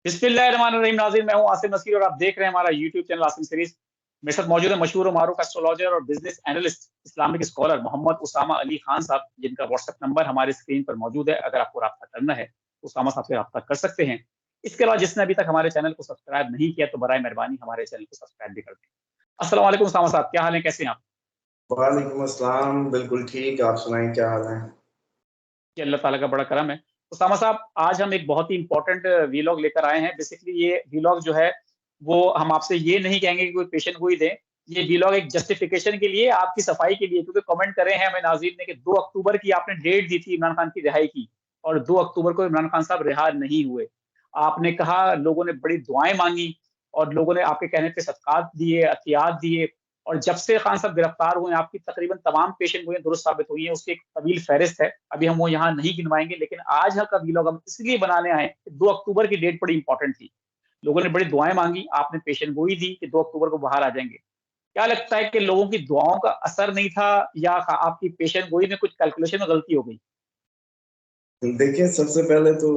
बिस्मिल्लाहिर्रहमानिर्रहीम। नाज़रीन, मैं हूं आसिम नसीर और आप देख रहे हैं हमारा यूट्यूब चैनल आसिम सीरीज। मेरे साथ मौजूद है मशहूर और मारूफ एस्ट्रोलॉजर और business analyst, Islamic scholar Mohammad Usama Ali Khan साहब, जिनका व्हाट्सएप नंबर हमारे स्क्रीन पर मौजूद है। अगर आपको रब्ता करना है तो उसामा साहब से रब्ता कर सकते हैं। इसके अलावा जिसने अभी तक हमारे चैनल को सब्सक्राइब नहीं किया तो बराए मेहरबानी हमारे चैनल को सब्सक्राइब भी कर दें। अस्सलाम वालेकुम उसामा साहब, क्या हाल है, कैसे हैं आप? वालेकुम अस्सलाम। बिल्कुल ठीक। आप सुनाएं, क्या हाल है? कि अल्लाह ताला का बड़ा करम है। उसामा साहब, आज हम एक बहुत ही इंपॉर्टेंट वीलॉग लेकर आए हैं। बेसिकली ये वीलॉग जो है वो हम आपसे ये नहीं कहेंगे कि कोई पेशेंट गोई दें। ये वीलॉग एक जस्टिफिकेशन के लिए, आपकी सफाई के लिए, क्योंकि कमेंट करे हैं हमें नाज़रीन ने कि 2 अक्टूबर की आपने डेट दी थी इमरान खान की रिहाई की और 2 अक्टूबर को इमरान खान साहब रिहा नहीं हुए। आपने कहा लोगों ने बड़ी दुआएँ माँगी और लोगों ने आपके कहने पे सदक़ात दिए, अतियात दिए और जब से खान साहब गिरफ्तार हुए हैं, आपकी तकरीबन तमाम पेशेंट गोइयाँ दुरुस्त साबित हुई हैं। उसकी एक तवील फ़हरिस्त है। अभी हम वो यहाँ नहीं गिनवाएँगे, लेकिन आज का वीलॉग हम इसलिए बनाने आए हैं कि 2 अक्टूबर की डेट बड़ी इंपॉर्टेंट थी। लोगों ने बड़ी दुआएँ माँगी, आपने पेशेंट गोई दी कि 2 अक्टूबर को बाहर आ जाएँगे। क्या लगता है कि लोगों की दुआओं का असर नहीं था या आपकी पेशेंट गोई में कुछ कैलकुलेशन में गलती हो गई? देखिए, सबसे पहले तो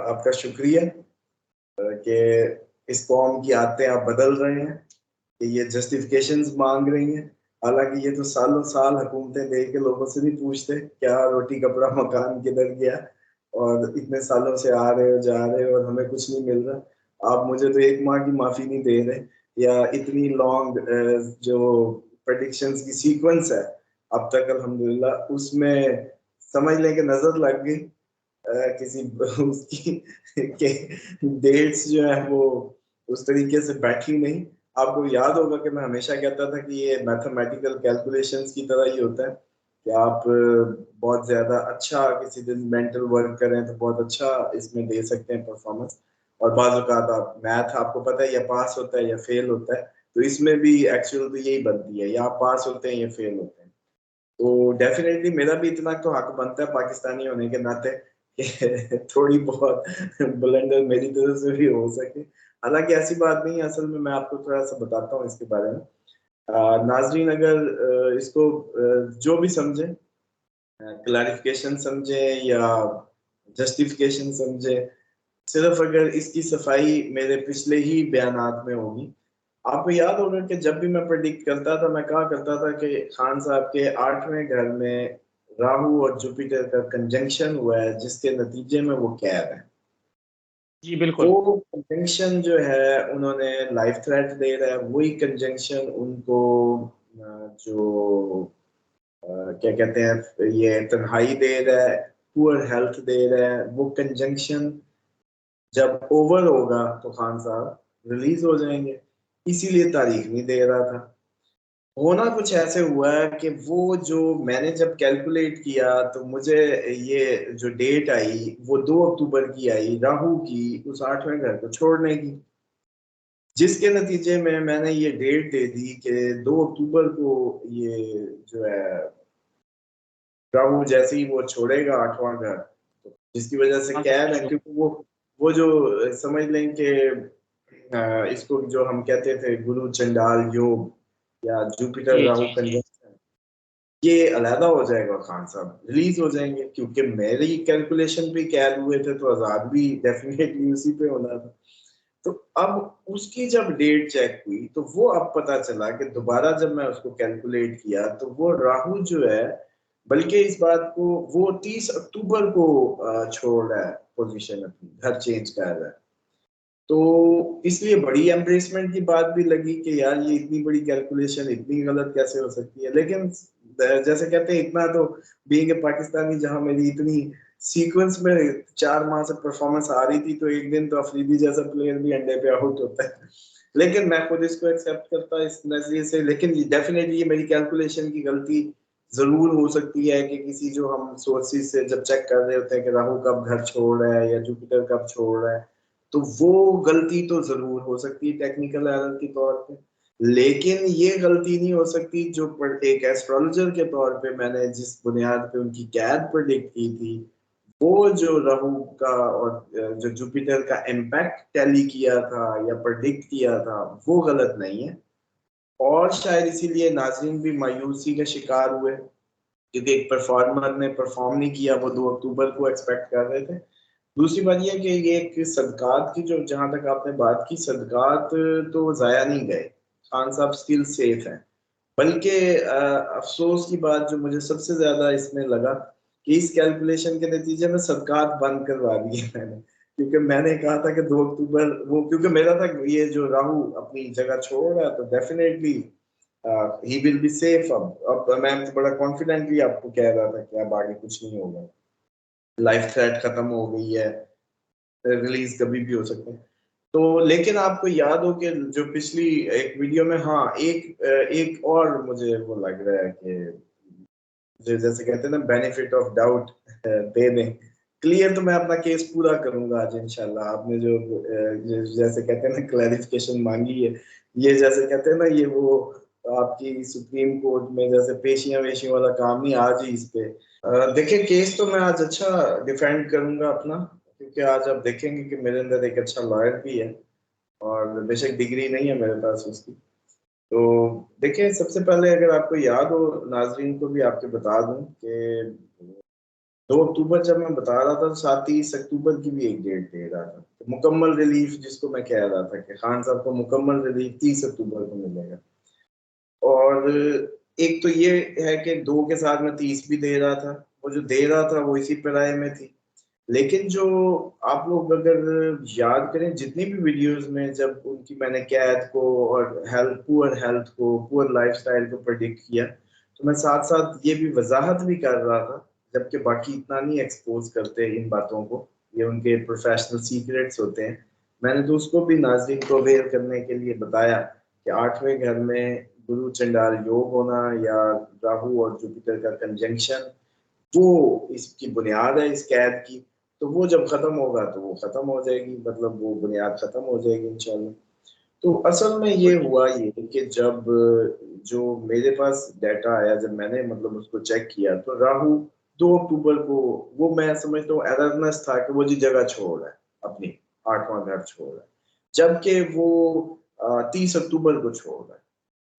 आपका शुक्रिया कि इस कौम की आदतें आप बदल रहे हैं कि ये जस्टिफिकेशंस मांग रही हैं। हालांकि ये तो सालों साल हुकूमतें दे के लोगों से नहीं पूछते क्या रोटी कपड़ा मकान किधर गया, और इतने सालों से आ रहे हो जा रहे हो और हमें कुछ नहीं मिल रहा। आप मुझे तो एक माह की माफी नहीं दे रहे, या इतनी लॉन्ग जो प्रेडिक्शंस की सीक्वेंस है अब तक अल्हम्दुलिल्लाह उसमें समझ लें कि नजर लग गई। किसी उसकी के डेट्स जो है वो उस तरीके से बैठी नहीं। आपको याद होगा कि मैं हमेशा कहता था कि ये मैथमेटिकल कैलकुलेशंस की तरह ही होता है कि आप बहुत ज्यादा अच्छा किसी दिन मेंटल वर्क करें तो बहुत अच्छा इसमें दे सकते हैं परफॉर्मेंस। और बाज़ औक़ात आप मैथ, आपको पता है, या पास होता है या फेल होता है। तो इसमें भी एक्चुअल तो यही बनती है, या आप पास होते हैं या फेल होते हैं। तो डेफिनेटली मेरा भी इतना तो हक बनता है पाकिस्तानी होने के नाते कि थोड़ी बहुत ब्लंडर मेरी तरफ से भी हो सके। हालांकि ऐसी बात नहीं है, असल में मैं आपको थोड़ा सा बताता हूँ इसके बारे में। नाजरीन अगर इसको जो भी समझे, क्लैरिफिकेशन समझे या जस्टिफिकेशन समझे, सिर्फ अगर इसकी सफाई मेरे पिछले ही बयानात में होगी। आपको याद होगा कि जब भी मैं प्रेडिक्ट करता था मैं कहा करता था कि खान साहब के 8वें घर में राहु और जुपिटर का कंजंक्शन हुआ है, जिसके नतीजे में वो कैद है। जी, बिल्कुल। वो कंजंक्शन जो है उन्होंने लाइफ थ्रेट दे रहा है, वही कंजंक्शन उनको जो क्या कहते हैं, ये तन्हाई दे रहा है, पुअर हेल्थ दे रहा है। वो कंजंक्शन जब ओवर होगा तो खान साहब रिलीज हो जाएंगे, इसीलिए तारीख नहीं दे रहा था। होना कुछ ऐसे हुआ है कि वो जो मैंने जब कैलकुलेट किया तो मुझे ये जो डेट आई वो 2 अक्टूबर की आई, राहु की उस 8वें घर को छोड़ने की, जिसके नतीजे में मैंने ये डेट दे दी कि 2 अक्टूबर को ये जो है राहु जैसे ही वो छोड़ेगा 8वां घर, तो जिसकी वजह से हाँ, कैद है, बिल्कुल। क्योंकि वो जो समझ लें कि इसको जो हम कहते थे गुरु चंडाल योग या जुपिटर जी, राहु जी, जी। कंजंक्शन, ये अलहदा हो जाएगा। खान साहब रिलीज हो जाएंगे, क्योंकि मेरी कैलकुलेशन पे कैद हुए थे तो आजाद भी डेफिनेटली उसी पे होना था। तो अब उसकी जब डेट चेक हुई तो वो अब पता चला कि दोबारा जब मैं उसको कैलकुलेट किया तो वो राहु जो है, बल्कि इस बात को वो 30 अक्टूबर को छोड़ रहा है, पोजीशन अपनी घर चेंज कर रहा है। तो इसलिए बड़ी एम्ब्रेसमेंट की बात भी लगी कि यार ये इतनी बड़ी कैलकुलेशन इतनी गलत कैसे हो सकती है। लेकिन जैसे कहते हैं, इतना तो बीइंग ए पाकिस्तानी, जहां मेरी इतनी सीक्वेंस में 4 माह से परफॉर्मेंस आ रही थी, तो एक दिन तो अफरीदी जैसा प्लेयर भी अंडे पे आउट होता है। लेकिन मैं खुद इसको एक्सेप्ट करता इस नजरिए से। लेकिन डेफिनेटली ये मेरी कैलकुलेशन की गलती जरूर हो सकती है कि किसी जो हम सोर्सेज से जब चेक कर रहे होते हैं कि राहु कब घर छोड़ रहा है या जुपिटर कब छोड़ रहा है, तो वो गलती तो जरूर हो सकती है टेक्निकल एरर के तौर पे। लेकिन ये गलती नहीं हो सकती जो एक एस्ट्रोलॉजर के तौर पे मैंने जिस बुनियाद पे उनकी कैद प्रेडिक्ट की थी, वो जो राहु का और जो जुपिटर का इम्पैक्ट टैली किया था या प्रेडिक्ट किया था, वो गलत नहीं है। और शायद इसीलिए नाजरीन भी मायूसी का शिकार हुए, क्योंकि एक परफॉर्मर ने परफॉर्म नहीं किया, वो 2 अक्टूबर को एक्सपेक्ट कर रहे थे। दूसरी बात ये है कि ये एक सदकात की, जो जहां तक आपने बात की, सदकात तो जाया नहीं गए, खान साहब स्टिल सेफ हैं। बल्कि अफसोस की बात जो मुझे सबसे ज्यादा इसमें लगा कि इस कैलकुलेशन के नतीजे में सदकात बंद करवा दिए मैंने, क्योंकि मैंने कहा था कि 2 अक्टूबर वो, क्योंकि मेरा था कि ये जो राहु अपनी जगह छोड़ रहा है तो definitely he will be safe. अब मैं तो बड़ा कॉन्फिडेंटली आपको कह रहा था कि अब आगे कुछ नहीं होगा, लाइफ थ्रेट खत्म हो गई है, रिलीज कभी भी हो सकते हैं। तो लेकिन आपको याद हो कि जो पिछली एक वीडियो में, हाँ, एक और मुझे वो लग रहा है कि जो जैसे कहते हैं ना, बेनिफिट ऑफ डाउट दे दें। क्लियर तो मैं अपना केस पूरा करूंगा आज इंशाल्लाह। आपने जो जैसे कहते हैं ना क्लैरिफिकेशन मांगी है, ये जैसे कहते हैं ना, ये वो आपकी सुप्रीम कोर्ट में जैसे पेशियां वेशियां वाला काम नहीं, आज ही इस पे देखिए केस तो मैं आज अच्छा डिफेंड करूंगा अपना, क्योंकि आज आप देखेंगे कि मेरे अंदर एक अच्छा लॉयर भी है, और बेशक डिग्री नहीं है मेरे पास उसकी। तो देखिए सबसे पहले अगर आपको याद हो, नाजरीन को भी आपके बता दूं कि 2 अक्टूबर जब मैं बता रहा था तो साथ 30 अक्टूबर की भी एक डेट दे रहा था, तो मुकम्मल रिलीफ जिसको मैं कह रहा था कि खान साहब को मुकम्मल रिलीफ 30 अक्टूबर को मिलेगा। और एक तो ये है कि 2 के साथ में 30 भी दे रहा था, वो जो दे रहा था वो इसी पैराए में थी। लेकिन जो आप लोग अगर याद करें जितनी भी वीडियोस में जब उनकी मैंने कैद को और हेल्थ को, पुअर लाइफस्टाइल को प्रेडिक्ट किया, तो मैं साथ साथ ये भी वजाहत भी कर रहा था, जबकि बाकी इतना नहीं एक्सपोज करते इन बातों को, ये उनके प्रोफेशनल सीक्रेट्स होते हैं। मैंने तो उसको भी नाज़रीन को अवेयर करने के लिए बताया कि 8वें घर में गुरु चंडाल योग होना या राहु और जुपिटर का कंजंक्शन, वो इसकी बुनियाद है इस कैद की। तो वो जब खत्म होगा तो वो खत्म हो जाएगी, मतलब वो बुनियाद खत्म हो जाएगी इंशाल्लाह। तो असल में ये बिल्कुल। हुआ ये कि जब जो मेरे पास डाटा आया, जब मैंने मतलब उसको चेक किया, तो राहु 2 अक्टूबर को, वो मैं समझता हूँ अवेयरनेस था कि वो जी जगह छोड़ रहा है अपनी, 8वां घर छोड़ रहा है, जबकि वो 30 अक्टूबर को छोड़ रहा है।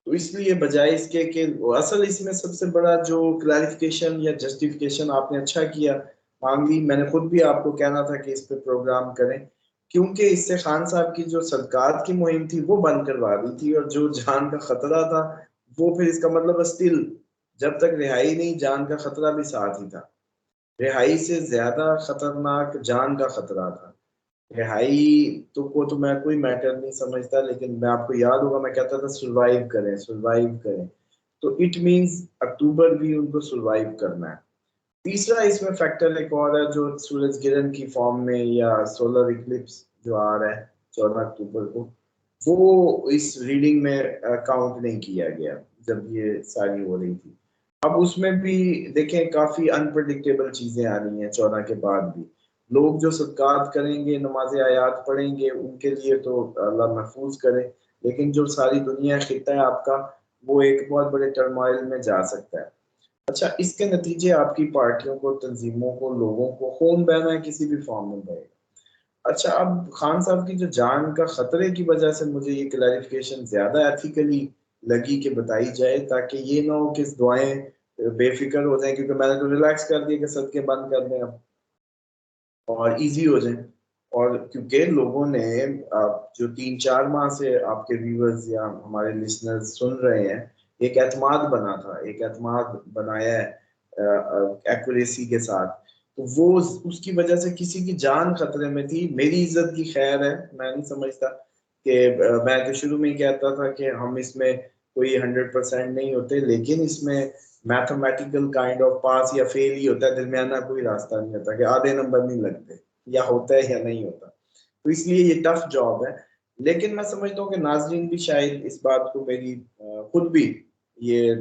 तो इसलिए बजाय इसके कि असल इसमें सबसे बड़ा जो क्लैरिफिकेशन या जस्टिफिकेशन आपने अच्छा किया मांग ली, मैंने खुद भी आपको कहना था कि इस पे प्रोग्राम करें, क्योंकि इससे खान साहब की जो सदकात की मुहिम थी वो बंद करवा दी थी, और जो जान का खतरा था वो फिर इसका मतलब स्टिल जब तक रिहाई नहीं, जान का खतरा भी साथ ही था। रिहाई से ज्यादा खतरनाक जान का खतरा था। रिहाई तो मैं कोई मैटर नहीं समझता, लेकिन मैं आपको याद होगा मैं कहता था सरवाइव करें, सरवाइव करें। तो इट मींस अक्टूबर भी उनको सरवाइव करना है। तीसरा इसमें फैक्टर एक और है, जो सूरज ग्रहण की फॉर्म में या सोलर इक्लिप्स जो आ रहा है 14 अक्टूबर को, वो इस रीडिंग में काउंट नहीं किया गया जब ये सारी हो रही थी। अब उसमें भी देखें काफी अनप्रडिक्टेबल चीजें आ रही हैं 14 के बाद भी। लोग जो सदकात करेंगे, नमाज आयात पढ़ेंगे, उनके लिए तो अल्लाह महफूज करे, लेकिन जो सारी दुनिया खिता है आपका, वो एक बहुत बड़े टर्माइल में जा सकता है। अच्छा, इसके नतीजे आपकी पार्टियों को, तंजीमों को, लोगों को खून बहना है किसी भी फॉर्म में बहेगा। अच्छा, अब खान साहब की जो जान का खतरे की वजह से मुझे ये क्लैरिफिकेशन ज्यादा एथिकली लगी कि बताई जाए, ताकि ये ना हो कि इस दुआएं बेफिक्र हो जाए, क्योंकि मैंने तो रिलैक्स कर दिया कि सदके बंद कर दें अब और इजी हो जाए। और क्योंकि लोगों ने जो 3-4 माह से आपके व्यूअर्स या हमारे लिसनर्स सुन रहे हैं, एक एतमाद बना था, एक एतमाद बनाया है एक्यूरेसी के साथ, तो वो उसकी वजह से किसी की जान खतरे में थी। मेरी इज्जत की खैर है, मैं नहीं समझता कि मैं तो शुरू में ही कहता था कि हम इसमें कोई 100% नहीं होते, लेकिन इसमें मैथमेटिकल काइंड ऑफ पास या फेल ही होता है, दरमियाना कोई रास्ता नहीं होता कि आधे नंबर नहीं लगते, या होता है या नहीं होता। तो इसलिए ये टफ जॉब है। लेकिन मैं समझता हूँ कि नाजरीन भी शायद इस बात को मेरी खुद भी ये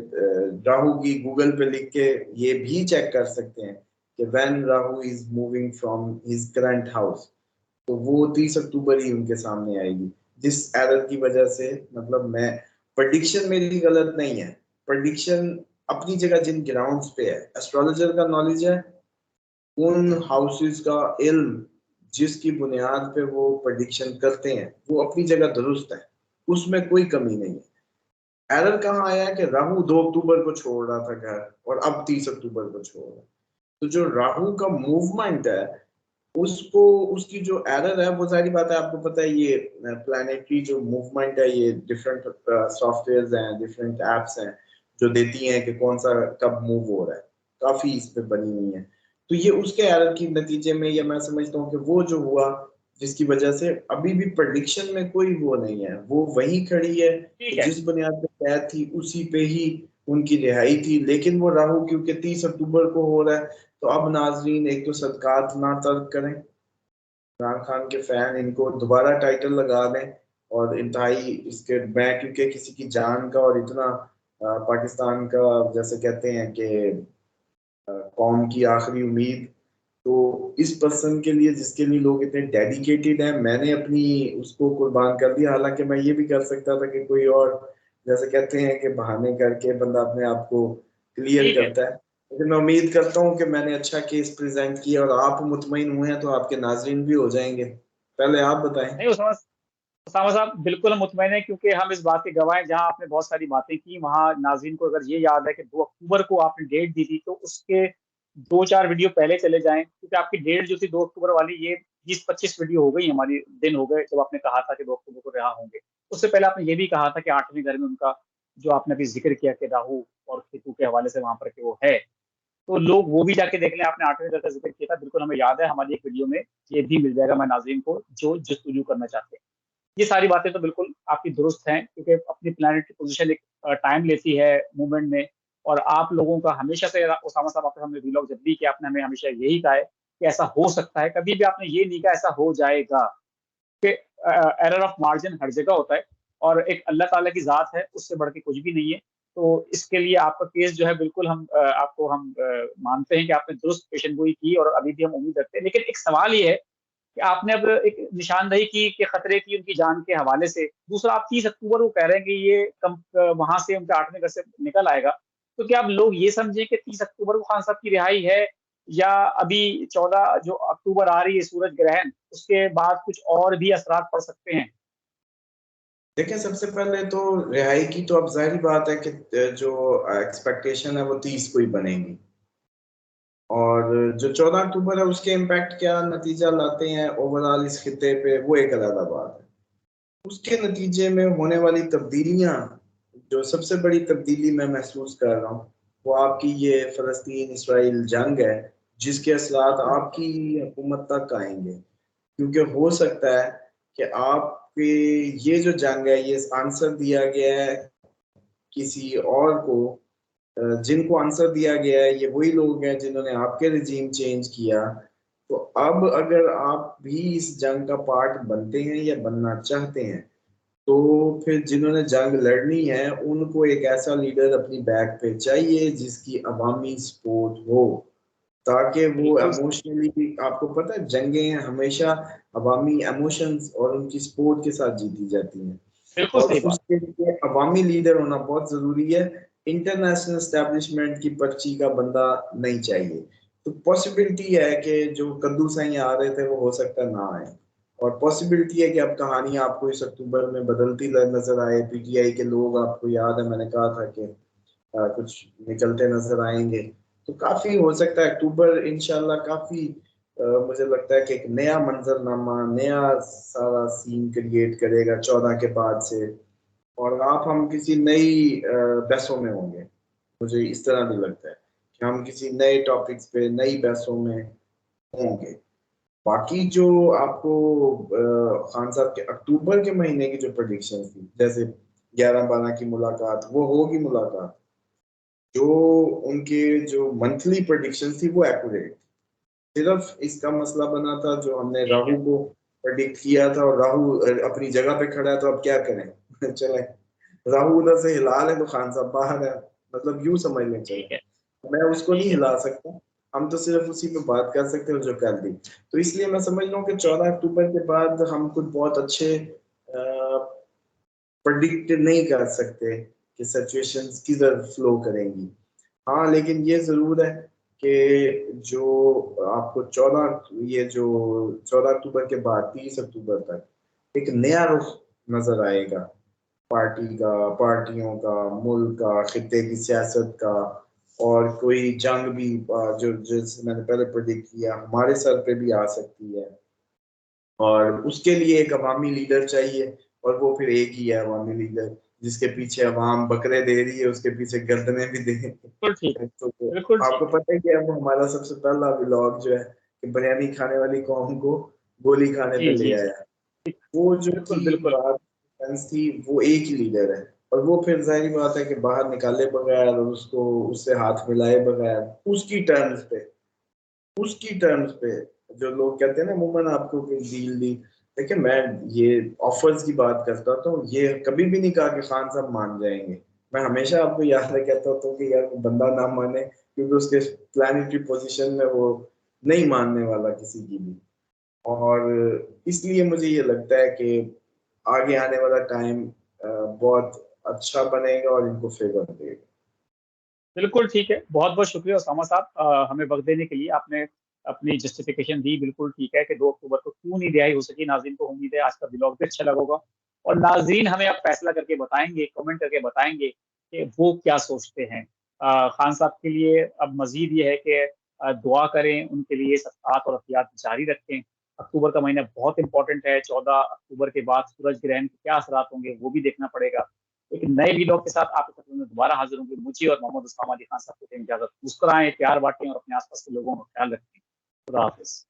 राहु की गूगल पे लिख के ये भी चेक कर सकते हैं कि when Rahu is moving from his current house, तो वो 30 अक्टूबर ही उनके सामने आएगी, जिस एरर की वजह से, मतलब मैं, प्रडिक्शन मेरी गलत नहीं है, प्रडिक्शन अपनी जगह जिन ग्राउंड्स पे है, एस्ट्रोलॉजर का नॉलेज है, उन हाउसेस का इल्म जिसकी बुनियाद पे वो प्रडिक्शन करते हैं, वो अपनी जगह दुरुस्त है, उसमें कोई कमी नहीं है। एरर कहाँ आया है कि राहु 2 अक्टूबर को छोड़ रहा था घर, और अब 30 अक्टूबर को छोड़ रहा है। तो जो राहु का मूवमेंट है उसको उसकी जो एरर है वो जाहिर बात है, आपको पता है ये प्लानिटरी जो मूवमेंट है, ये डिफरेंट सॉफ्टवेयर्स हैं, डिफरेंट एप्स हैं जो देती हैं कि कौन सा कब मूव हो रहा है, काफी इस पे बनी हुई है। तो ये उसके एरर की नतीजे में, या मैं समझता हूँ कि वो जो हुआ जिसकी वजह से अभी भी प्रेडिक्शन में कोई वो नहीं है, वो वही खड़ी है ठीक कि है। जिस बुनियाद पे तय थी उसी पे ही उनकी रिहाई थी। लेकिन वो राहु क्योंकि 30 अक्टूबर को हो रहा है, तो अब नाजरीन एक तो सदकात ना तर्क करें, इमरान खान के फैन इनको दोबारा टाइटल लगा दें, और इंतहाई इसके, मैं क्योंकि किसी की जान का और इतना पाकिस्तान का जैसे कहते हैं कि कौम की आखिरी उम्मीद, तो इस पर्सन के लिए जिसके लिए लोग इतने डेडिकेटेड हैं, मैंने अपनी उसको कुर्बान कर दिया। हालांकि मैं ये भी कर सकता था कि कोई और, जैसे कहते हैं कि बहाने करके बंदा अपने आप को क्लियर ठीक है। करता है, लेकिन मैं उम्मीद करता हूँ कि मैंने अच्छा केस प्रेजेंट किया और आप मुतमईन हुए हैं तो आपके नाजरीन भी हो जाएंगे। पहले आप बताएं। नहीं उसामा, उसामा साहब बिल्कुल हम मुतमईन हैं, क्योंकि हम इस बात के गवाह हैं, जहां आपने बहुत सारी बातें की वहां नाज़रीन को अगर ये याद है कि 2 अक्टूबर को आपने डेट दी थी, तो उसके 2-4 वीडियो पहले चले जाएं, क्योंकि आपकी डेट जो थी 2 अक्टूबर वाली, ये 20-25 वीडियो हो गई हमारी, दिन हो गए जब आपने कहा था कि 2 अक्टूबर को रिहा होंगे। उससे पहले आपने ये भी कहा था कि 8वें घर में उनका, जो आपने अभी जिक्र किया कि राहु और केतु के हवाले से वहां पर कि वो है, तो लोग वो भी जाके देख लें। आपने 8वें घर का जिक्र किया था, बिल्कुल हमें याद है, हमारी एक वीडियो में ये भी मिल जाएगा, मैं नाज़रीन को जो जस्तजू करना चाहते हैं। ये सारी बातें तो बिल्कुल आपकी दुरुस्त हैं, क्योंकि अपनी प्लैनेटरी पोजीशन एक टाइम लेती है मूवमेंट में। और आप लोगों का हमेशा से, उसामा साहब आपके सामने वीलॉग जब भी किया, आपने हमें हमेशा यही कहा है कि ऐसा हो सकता है, कभी भी आपने ये नहीं कहा ऐसा हो जाएगा, कि एरर ऑफ मार्जिन हर जगह होता है, और एक अल्लाह ताला की ज़ात है, उससे बढ़ के कुछ भी नहीं है। तो इसके लिए आपका केस जो है बिल्कुल हम आपको हम मानते हैं कि आपने दुरुस्त पेशन गोई की, और अभी भी हम उम्मीद रखते हैं। लेकिन एक सवाल ये है कि आपने अब एक निशानदही की कि खतरे की उनकी जान के हवाले से। दूसरा, आप 30 अक्टूबर को कह रहे हैं कि ये वहां से उनके 8वें घर से निकल आएगा। तो क्या अब लोग ये समझें कि 30 अक्टूबर को खान साहब की रिहाई है, या अभी 14 जो अक्टूबर आ रही है सूरज ग्रहण, उसके बाद कुछ और भी असरात पड़ सकते हैं? देखिए, सबसे पहले तो रिहाई की तो अब जाहिर बात है कि जो एक्सपेक्टेशन है वो 30 को ही बनेगी, और जो 14 अक्टूबर है उसके इम्पैक्ट क्या नतीजा लाते हैं ओवरऑल इस खिते पे, वो एक अलग बात है। उसके नतीजे में होने वाली तब्दीलियां, जो सबसे बड़ी तब्दीली मैं महसूस कर रहा हूँ, वो आपकी ये फलस्तीन इसराइल जंग है, जिसके असरात आपकी हुकूमत तक आएंगे। क्योंकि हो सकता है कि आपके ये जो जंग है, ये आंसर दिया गया है किसी और को, जिनको आंसर दिया गया है ये वही लोग हैं जिन्होंने आपके रिजीम चेंज किया। तो अब अगर आप भी इस जंग का पार्ट बनते हैं या बनना चाहते हैं, तो फिर जिन्होंने जंग लड़नी है उनको एक ऐसा लीडर अपनी बैक पे चाहिए जिसकी अवामी सपोर्ट हो, ताकि वो बिल्कुल। इमोशनली, आपको पता है जंगें हमेशा अवामी इमोशंस और उनकी सपोर्ट के साथ जीती जाती हैं, बिल्कुल और सही बात। उसके लिए अवामी लीडर होना बहुत जरूरी है। इंटरनेशनल स्टैब्लिशमेंट की पर्ची का बंदा नहीं चाहिए। तो पॉसिबिलिटी है कि जो कद्दू साई आ रहे थे वो हो सकता है ना आए, और पॉसिबिलिटी है कि अब कहानी आपको इस अक्टूबर में बदलती नजर आए। पीटीआई के लोग, आपको याद है मैंने कहा था कि कुछ निकलते नजर आएंगे। तो काफी हो सकता है अक्टूबर इंशाल्लाह काफी, मुझे लगता है कि एक नया मंजरनामा, नया सारा सीन क्रिएट करेगा 14 के बाद से, और आप हम किसी नई बहसों में होंगे। मुझे इस तरह भी लगता है कि हम किसी नए टॉपिक्स पे नई बहसों में होंगे। बाकी जो आपको खान साहब के अक्टूबर के महीने की जो प्रोडिक्शन थी, जैसे 11-12 की मुलाकात, वो होगी मुलाकात, जो उनके जो मंथली प्रेडिक्शन थी वो एक्यूरेट। सिर्फ इसका मसला बना था जो हमने ठीक राहु है। को प्रेडिक्ट किया था, और राहु अपनी जगह पे खड़ा है, तो अब क्या करें चले, राहु उधर से हिला ले तो खान साहब बाहर है, मतलब यूं समझ लें चले। ठीक है। मैं उसको नहीं ठीक है। हिला सकता, हम तो सिर्फ उसी पे बात कर सकते हैं जो कर दी। तो इसलिए मैं समझ रहा हूँ कि ठीक 14 अक्टूबर के बाद हम कुछ बहुत अच्छे प्रेडिक्ट नहीं कर सकते कि सिचुएशंस किधर फ्लो करेंगी। हाँ, लेकिन ये जरूर है कि जो आपको 14 अक्टूबर के बाद 30 अक्टूबर तक एक नया रुख नजर आएगा, पार्टी का, पार्टियों का, मुल्क का, खित्ते की सियासत का, और कोई जंग भी जो जैसे मैंने पहले प्रेडिक्ट किया हमारे सर पे भी आ सकती है, और उसके लिए एक अवामी लीडर चाहिए, और वो फिर एक ही है अवामी लीडर जिसके पीछे अवाम बकरे दे रही है, उसके पीछे गर्दनें भी दे। बिल्कुल ठीक है, तो बिल्कुल आपको ठीक है। पता है कि अब हमारा सबसे पहला व्लॉग जो है कि बिरयानी खाने वाली कौम को गोली खाने पे जी, ले जी, जी। आया। वो जो बिल्कुल, थी बिल्कुल। फराज डिफेंस थी, वो एक ही लीडर है, और वो फिर जाहिर बात है कि बाहर निकाले बगैर और उसको उससे हाथ मिलाए बगैर उसकी टर्म्स पे, जो लोग कहते हैं ना अमूमन आपको कोई डील दी। देखिए मैं ये ऑफर्स की बात करता हूँ, तो ये कभी भी नहीं कहा कि खान साहब मान जाएंगे। मैं हमेशा आपको याद कहता होता हूँ कि यार वो बंदा ना माने, क्योंकि उसके प्लानिटरी पोजीशन में वो नहीं मानने वाला किसी की भी। और इसलिए मुझे ये लगता है कि आगे आने वाला टाइम बहुत अच्छा बनेगा और इनको फेवर देगा। बिल्कुल ठीक है। बहुत-बहुत शुक्रिया उसामा साहब, हमें वक़्त देने के लिए। आपने अपनी जस्टिफ़िकेशन दी, बिल्कुल ठीक है कि 2 अक्टूबर को क्यों नहीं रिहाई हो सकी नाज़रीन को। उम्मीद है आज का व्लॉग भी अच्छा लगा होगा, और नाज़रीन हमें अब फैसला करके बताएँगे, कमेंट करके बताएँगे कि वो क्या सोचते हैं। खान साहब के लिए अब मज़ीद ये है कि दुआ करें उनके लिए, सत्तात और एहतियात जारी रखें। अक्टूबर का महीना बहुत इम्पोर्टेंट है, 14 अक्टूबर के बाद सूरज ग्रहण के क्या असरात होंगे, वो भी देखना पड़ेगा। एक नए व्लॉग के साथ आपके खिदमत में दोबारा हाज़िर होंगे। मुझे और मोहम्मद उस्मान अली खान साहब को दें इजाज़त। मुस्कुराएँ, प्यार बाँटें और अपने आस-पास के लोगों का ख्याल रखें। खुदा हाफ़िज़।